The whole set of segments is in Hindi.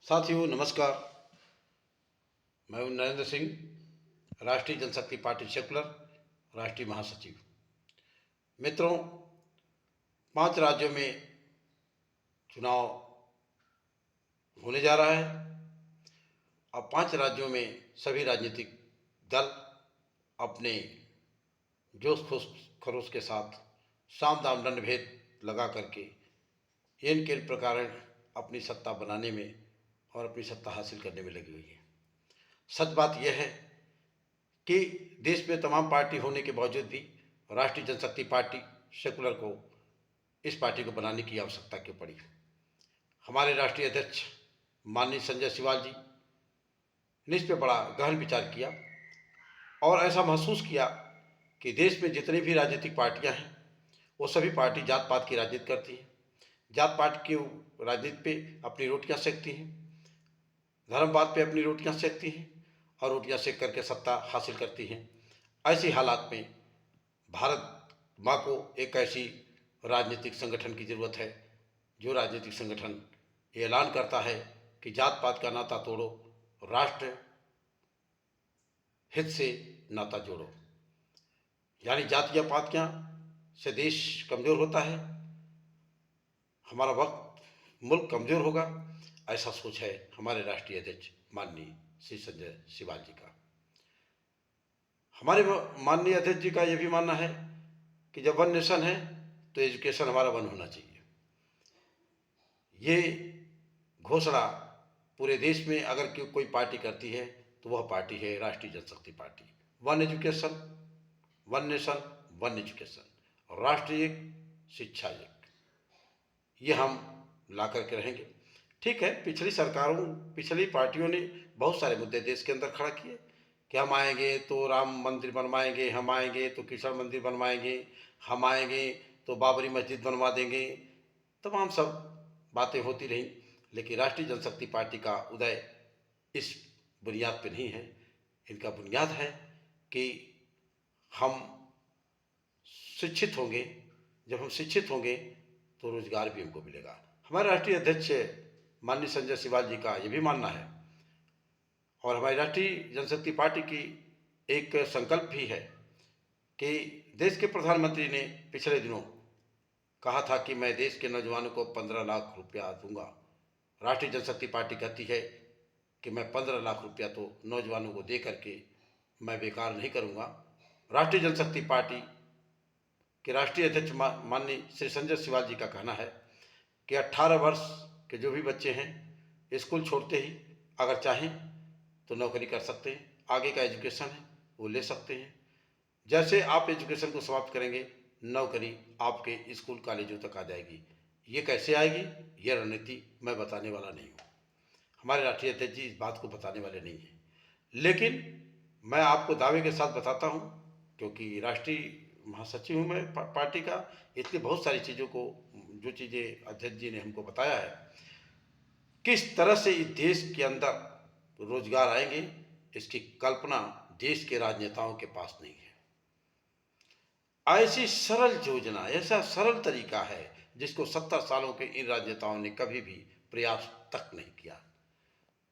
साथियों नमस्कार। मैं हूं नरेंद्र सिंह, राष्ट्रीय जनशक्ति पार्टी सेकुलर राष्ट्रीय महासचिव। मित्रों, 5 राज्यों में चुनाव होने जा रहा है। अब 5 राज्यों में सभी राजनीतिक दल अपने जोश खरोश के साथ साम दाम दंड भेद लगा करके इन के प्रकार अपनी सत्ता बनाने में और अपनी सत्ता हासिल करने में लगी हुई है। सच बात यह है कि देश में तमाम पार्टी होने के बावजूद भी राष्ट्रीय जनशक्ति पार्टी सेकुलर को इस पार्टी को बनाने की आवश्यकता क्यों पड़ी। हमारे राष्ट्रीय अध्यक्ष माननीय संजय सिवाल जी ने इस पर बड़ा गहन विचार किया और ऐसा महसूस किया कि देश में जितनी भी राजनीतिक पार्टियां हैं वो सभी पार्टी जात पात की राजनीति करती हैं, जात पात की राजनीति पे अपनी रोटियां सेकती हैं, धर्मवाद पे अपनी रोटियां सेकती हैं और रोटियां सेक करके सत्ता हासिल करती हैं। ऐसी हालात में भारत माँ को एक ऐसी राजनीतिक संगठन की ज़रूरत है जो राजनीतिक संगठन ऐलान करता है कि जात पात का नाता तोड़ो, राष्ट्र हित से नाता जोड़ो। यानी जातियाँ पातियाँ से देश कमज़ोर होता है, हमारा वक्त मुल्क कमज़ोर होगा, ऐसा सोच है हमारे राष्ट्रीय अध्यक्ष माननीय श्री संजय सिवाल जी का। हमारे माननीय अध्यक्ष जी का यह भी मानना है कि जब वन नेशन है तो एजुकेशन हमारा वन होना चाहिए। ये घोषणा पूरे देश में अगर कोई पार्टी करती है तो वह पार्टी है Rashtriya Janshakti party. One education, one nation, one education, राष्ट्रीय एक, शिक्षा एक, ये हम ला करके रहेंगे। ठीक है, पिछली पार्टियों ने बहुत सारे मुद्दे देश के अंदर खड़ा किए कि हम आएंगे तो राम मंदिर बनवाएंगे, हम आएंगे तो कृष्ण मंदिर बनवाएंगे, हम आएंगे तो बाबरी मस्जिद बनवा देंगे, तमाम सब बातें होती रहीं। लेकिन राष्ट्रीय जनशक्ति पार्टी का उदय इस बुनियाद पे नहीं है। इनका बुनियाद है कि हम शिक्षित होंगे, जब हम शिक्षित होंगे तो रोजगार भी हमको मिलेगा। हमारे राष्ट्रीय अध्यक्ष माननीय संजय सिवाल जी का ये भी मानना है और हमारी राष्ट्रीय जनशक्ति पार्टी की एक संकल्प भी है कि देश के प्रधानमंत्री ने पिछले दिनों कहा था कि मैं देश के नौजवानों को 15 लाख रुपया दूंगा। राष्ट्रीय जनशक्ति पार्टी कहती है कि मैं 15 लाख रुपया तो नौजवानों को दे करके मैं बेकार नहीं करूंगा। राष्ट्रीय जनशक्ति पार्टी के राष्ट्रीय अध्यक्ष माननीय श्री संजय सिवाल जी का कहना है कि 18 वर्ष के जो भी बच्चे हैं स्कूल छोड़ते ही अगर चाहें तो नौकरी कर सकते हैं, आगे का एजुकेशन है वो ले सकते हैं। जैसे आप एजुकेशन को समाप्त करेंगे नौकरी आपके स्कूल कॉलेजों तक आ जाएगी। ये कैसे आएगी, ये रणनीति मैं बताने वाला नहीं हूँ, हमारे राष्ट्रीय अध्यक्ष जी इस बात को बताने वाले नहीं हैं। लेकिन मैं आपको दावे के साथ बताता हूँ, क्योंकि राष्ट्रीय महासचिव हूँ मैं पार्टी का, इसलिए बहुत सारी चीज़ों को, जो चीज़ें अध्यक्ष जी ने हमको बताया है किस तरह से इस देश के अंदर रोजगार आएंगे, इसकी कल्पना देश के राजनेताओं के पास नहीं है। ऐसी सरल योजना, ऐसा सरल तरीका है जिसको 70 सालों के इन राजनेताओं ने कभी भी प्रयास तक नहीं किया।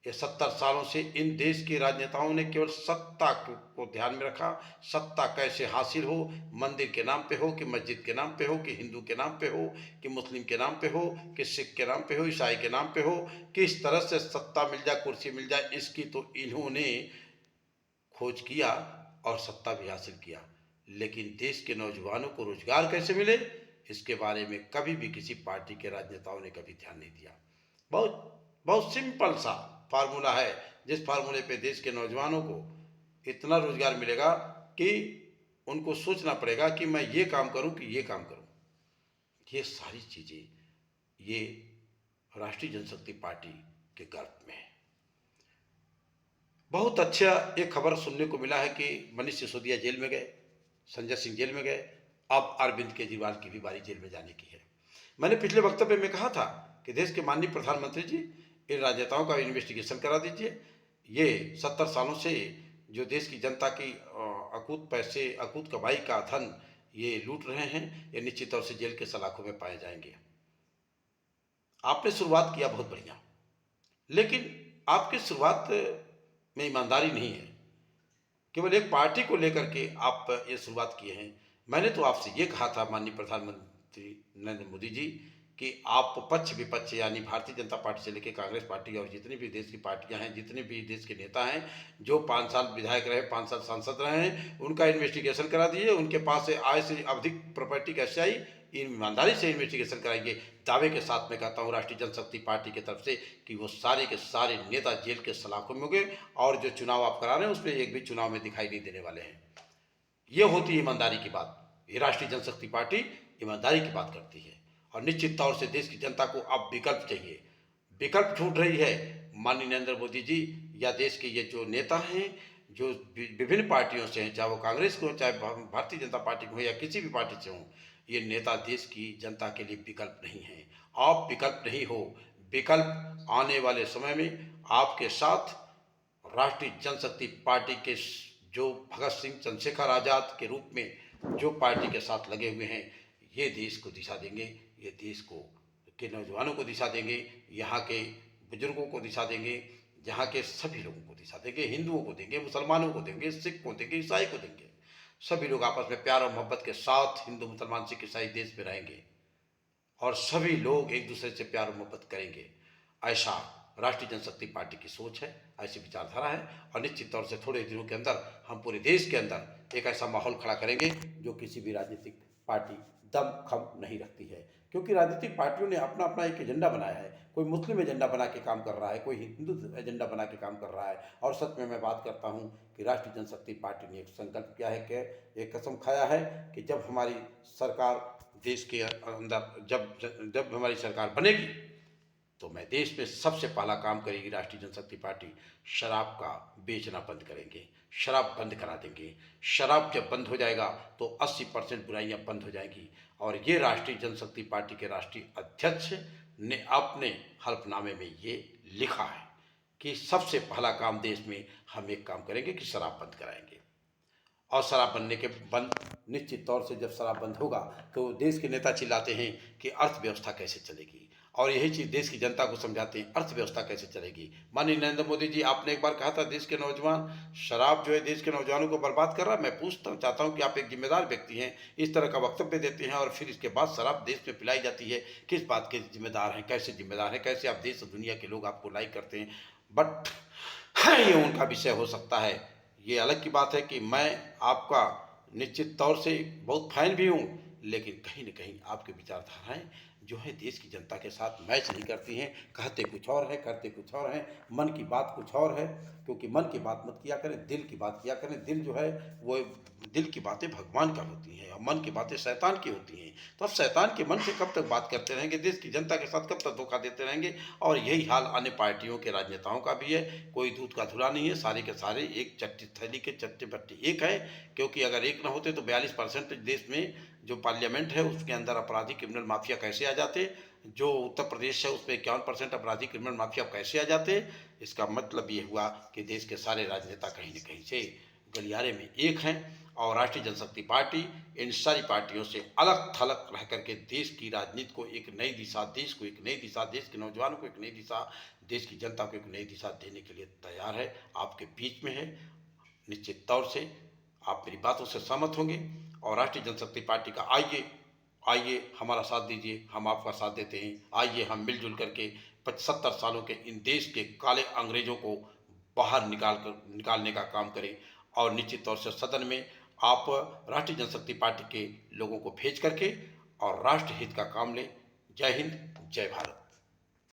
ये 70 सालों से इन देश के राजनेताओं ने केवल सत्ता को ध्यान में रखा। सत्ता कैसे हासिल हो, मंदिर के नाम पे हो कि मस्जिद के नाम पे हो कि हिंदू के नाम पे हो कि मुस्लिम के नाम पे हो कि सिख के नाम पे हो, ईसाई के नाम पे हो, किस तरह से सत्ता मिल जाए, कुर्सी मिल जाए, इसकी तो इन्होंने खोज किया और सत्ता भी हासिल किया। लेकिन देश के नौजवानों को रोजगार कैसे मिले, इसके बारे में कभी भी किसी पार्टी के राजनेताओं ने कभी ध्यान नहीं दिया। बहुत बहुत सिंपल सा फार्मूला है, जिस फार्मूले पे देश के नौजवानों को इतना रोजगार मिलेगा कि उनको सोचना पड़ेगा कि मैं ये काम करूं कि ये काम करूं। ये सारी चीज़ें ये राष्ट्रीय जनशक्ति पार्टी के गर्भ में है। बहुत अच्छा एक खबर सुनने को मिला है कि मनीष सिसोदिया जेल में गए, संजय सिंह जेल में गए, अब अरविंद केजरीवाल की भी बारी जेल में जाने की है। मैंने पिछले वक्तव्य में कहा था कि देश के माननीय प्रधानमंत्री जी इन राजनेताओं का इन्वेस्टिगेशन करा दीजिए। ये 70 सालों से जो देश की जनता की अकूत पैसे, अकूत कमाई का धन ये लूट रहे हैं, ये निश्चित तौर से जेल के सलाखों में पाए जाएंगे। आपने शुरुआत किया बहुत बढ़िया, लेकिन आपकी शुरुआत में ईमानदारी नहीं है। केवल एक पार्टी को लेकर के आप ये शुरुआत किए हैं। मैंने तो आपसे ये कहा था माननीय प्रधानमंत्री नरेंद्र मोदी जी कि आप पक्ष विपक्ष यानी भारतीय जनता पार्टी से लेकर कांग्रेस पार्टी और जितनी भी देश की पार्टियां हैं, जितने भी देश के नेता हैं, जो 5 साल विधायक रहे, 5 साल सांसद रहे हैं, उनका इन्वेस्टिगेशन करा दीजिए। उनके पास से आय से अधिक प्रॉपर्टी कैसे आई, ईमानदारी से इन्वेस्टिगेशन कराइए। दावे के साथ मैं कहता हूँ राष्ट्रीय जनशक्ति पार्टी की तरफ से कि वो सारे के सारे नेता जेल के सलाखों में होंगे और जो चुनाव आप करा रहे हैं उसमें एक भी चुनाव में दिखाई नहीं देने वाले हैं। ये होती है ईमानदारी की बात। ये राष्ट्रीय जनशक्ति पार्टी ईमानदारी की बात करती है और निश्चित तौर से देश की जनता को अब विकल्प चाहिए। विकल्प ढूंढ रही है माननीय नरेंद्र मोदी जी या देश के ये जो नेता हैं जो विभिन्न पार्टियों से हैं, चाहे वो कांग्रेस को हो, चाहे भारतीय जनता पार्टी को हो या किसी भी पार्टी से हो। ये नेता देश की जनता के लिए विकल्प नहीं है। आप विकल्प नहीं हो। विकल्प आने वाले समय में आपके साथ राष्ट्रीय जनशक्ति पार्टी के जो भगत सिंह, चंद्रशेखर आज़ाद के रूप में जो पार्टी के साथ लगे हुए हैं, ये देश को दिशा देंगे। ये देश को के नौजवानों को दिशा देंगे, यहाँ के बुजुर्गों को दिशा देंगे, यहाँ के सभी लोगों को दिशा देंगे। हिंदुओं को देंगे, मुसलमानों को देंगे, सिख को देंगे, ईसाई को देंगे। सभी लोग आपस में प्यार और मोहब्बत के साथ हिंदू, मुसलमान, सिख, ईसाई देश में रहेंगे और सभी लोग एक दूसरे से प्यार और मोहब्बत करेंगे। ऐसा राष्ट्रीय जनशक्ति पार्टी की सोच है, ऐसी विचारधारा है और निश्चित तौर से थोड़े दिनों के अंदर हम पूरे देश के अंदर एक ऐसा माहौल खड़ा करेंगे जो किसी भी राजनीतिक पार्टी दम खम नहीं रखती है। क्योंकि राजनीतिक पार्टियों ने अपना अपना एक एजेंडा बनाया है। कोई मुस्लिम एजेंडा बना के काम कर रहा है, कोई हिंदू एजेंडा बना के काम कर रहा है। और सच में मैं बात करता हूँ कि राष्ट्रीय जनशक्ति पार्टी ने एक संकल्प किया है कि एक कसम खाया है कि जब हमारी सरकार देश के अंदर जब हमारी सरकार बनेगी तो मैं देश में सबसे पहला काम करेगी राष्ट्रीय जनशक्ति पार्टी, शराब का बेचना बंद करेंगे, शराब बंद करा देंगे। शराब जब बंद हो जाएगा तो 80% बुराइयां बंद हो जाएंगी। और ये राष्ट्रीय जनशक्ति पार्टी के राष्ट्रीय अध्यक्ष ने अपने हल्फनामे में ये लिखा है कि सबसे पहला काम देश में हम एक काम करेंगे कि शराब बंद कराएंगे। और शराब बनने के बंद निश्चित तौर से जब शराब बंद होगा तो देश के नेता चिल्लाते हैं कि अर्थव्यवस्था कैसे चलेगी, और यही चीज़ देश की जनता को समझाते हैं अर्थव्यवस्था कैसे चलेगी। माननीय नरेंद्र मोदी जी, आपने एक बार कहा था देश के नौजवान, शराब जो है देश के नौजवानों को बर्बाद कर रहा है। मैं पूछता हूँ, चाहता हूँ कि आप एक जिम्मेदार व्यक्ति हैं, इस तरह का वक्तव्य देते हैं और फिर इसके बाद शराब देश में पिलाई जाती है। किस बात के जिम्मेदार हैं, कैसे जिम्मेदार हैं, कैसे आप देश और दुनिया के लोग आपको लाइक करते हैं। बट ये उनका विषय हो सकता है। ये अलग की बात है कि मैं आपका निश्चित तौर से बहुत फैन भी हूँ, लेकिन कहीं न कहीं आपकी विचारधाराएं जो है देश की जनता के साथ मैच नहीं करती हैं। कहते कुछ और है, करते कुछ और हैं, मन की बात कुछ और है। क्योंकि मन की बात मत किया करें, दिल की बात किया करें। दिल जो है वो दिल की बातें भगवान का होती हैं और मन की बातें शैतान की होती हैं। तो अब शैतान के मन से कब तक बात करते रहेंगे, देश की जनता के साथ कब तक धोखा देते रहेंगे। और यही हाल अन्य पार्टियों के राजनेताओं का भी है। कोई दूध का धुला नहीं है, सारे के सारे एक चट्टी थैली के चट्टे बट्टे एक है। क्योंकि अगर एक ना होते तो 42% देश में जो पार्लियामेंट है उसके अंदर अपराधी क्रिमिनल माफिया कैसे आ जाते, जो उत्तर प्रदेश है उसमें 51% अपराधी क्रिमिनल माफिया कैसे आ जाते। इसका मतलब ये हुआ कि देश के सारे राजनेता कहीं न कहीं से गलियारे में एक हैं और राष्ट्रीय जनशक्ति पार्टी इन सारी पार्टियों से अलग थलग रह करके देश की राजनीति को एक नई दिशा, देश को एक नई दिशा, देश के नौजवानों को एक नई दिशा, देश की जनता को एक नई दिशा देने के लिए तैयार है। आपके बीच में है। निश्चित तौर से आप मेरी बातों से सहमत होंगे और राष्ट्रीय जनशक्ति पार्टी का आइए आइए हमारा साथ दीजिए, हम आपका साथ देते हैं। आइए हम मिलजुल करके 75 सालों के इन देश के काले अंग्रेजों को बाहर निकालने का काम करें। और निश्चित तौर से सदन में आप राष्ट्रीय जनशक्ति पार्टी के लोगों को भेज करके और राष्ट्र हित का काम लें। जय हिंद, जय भारत।